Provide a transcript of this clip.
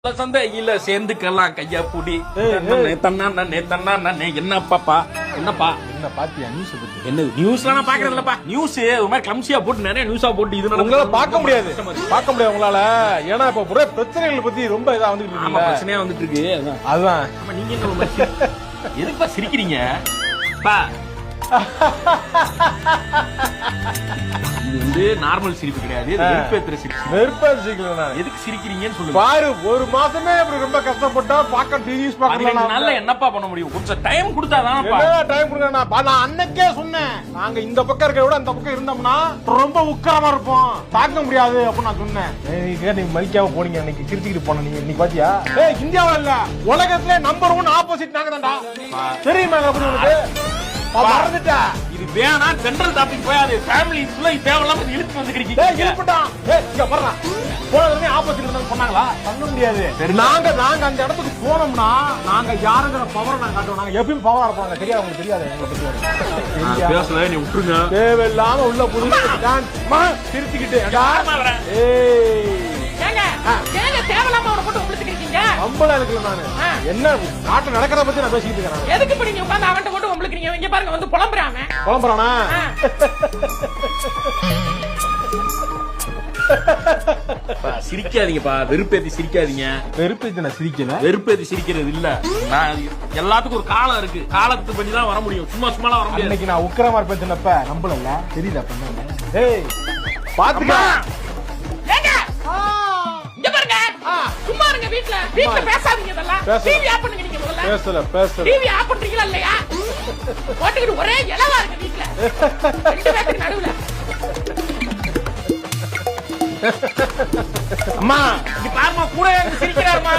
சந்தையில சேர்ந்துக்கலாம் கையா புடி என்ன பாப்பா என்னப்பா என்ன பாத்தியா நியூஸ் பத்தி? என்ன நியூஸ்லாம் நான் பாக்குறது இல்லப்பா. நியூஸ் ஒரு மாதிரி கிளம்சியா போட்டு நிறைய நியூஸா போட்டு இது உங்களால பார்க்க முடியாது உங்களால. ஏன்னா இப்ப ஒரே பிரச்சனைகள் பத்தி ரொம்ப இதா வந்துட்டு இருக்கு. பிரச்சனையா வந்துட்டு இருக்கு. அதான் நீங்க என்ன எதுக்குப்பா சிரிக்கிறீங்க? இது வந்து நார்மல் சிரிப்பு கிடையாது. வெறுப்பேத்துற சிரிப்பு. எதுக்கு சிரிக்கிறீங்கன்னு சொல்லுங்க. பாரு ஒரு மாசமே அப்படி ரொம்ப கஷ்டப்பட்டா பாக்க டிவிஸ் பாக்கலாம். நல்ல என்னப்பா பண்ண முடியும்? கொஞ்சம் டைம் கொடுத்தாதானப்பா. டைம் கொடுங்க. நான் அன்னைக்கே சொன்னேன், நாங்க இந்த பக்கம் இருக்கிற விட அந்த பக்கம் இருந்தோம்னா ரொம்ப உக்காரமா இருப்போம், தாக்க முடியாது அப்படின்னு நான் சொன்னேன். நீங்க மலிக்காம போனீங்க, அன்னைக்கு கிரிச்சிக்கிட்டு போன நீங்க இன்னைக்கு பாத்தியா? இந்தியாவில இல்ல உலகத்திலே நம்பர் 1 ஆப்போசிட் நாங்க தான்டா. தெரியுமா உங்களுக்கு? மறந்துட்டா இது வேணா ஜெனரல் டாபிக் போய் அது ஃபேமிலி ஃபுல்லா தேவையில்லாம இழுத்து வந்துக்கிறீங்க. ஆப்போசிட் பண்ணாங்களா? பண்ண முடியாது. நாங்க அந்த இடத்துக்கு போனோம்னா நாங்க யாருங்கிற பவரை நாங்க காட்டுவோம். நாங்க எப்பயும் பவரா இருப்பாங்க. தெரியாது உங்களுக்கு? தெரியாது. பேசல நீ விட்டுருங்க. தேவையில்லாம உள்ள புது திருத்திக்கிட்டு தேவையில்லாம அவனை போட்டு உங்களுக்கு இருக்கீங்க. அம்பளா இருக்கு. நானு என்ன நாட்டு நடக்கிறத பத்தி நான் பேசிக்கிட்டு இருக்கேன். எதுக்கு இப்ப நீங்க உட்கார்ந்து அவன்கிட்ட போட்டு உங்களுக்கு இங்க பாருங்க வந்து புலம்புறாங்க. புலம்புறானா? சிரிக்காதீங்கப்பா. வெறுப்பேத்தி சிரிக்காதீங்க. வெறுப்பேத்தி நான் சிரிக்கல. வெறுப்பேத்தி சிரிக்கிறது இல்ல. நான் எல்லாத்துக்கும் ஒரு காலம் இருக்கு. காலத்து பண்ணி தான் வர முடியும். சும்மா சும்மா வர முடியாது. இன்னைக்கு நான் உக்கிரமா இருப்பேன்னப்ப நம்பல தெரியல. ஏய் பாத்துமா இங்க பாருங்க. சும்மா இருங்க. வீட்ல பேசாதீங்க. இதெல்லாம் டிவி ஆஃப் பண்ணுங்க. நீங்க முதல்ல பேசல டிவி ஆஃப் பண்றீங்களா இல்லையா? போட்டுக்கிட்டு ஒரே இலவா இருக்கு வீட்ல. ரெண்டு பேருக்கு நடுவுல. அம்மா இங்க பாருமா, கூட சிரிக்கிறாருமா.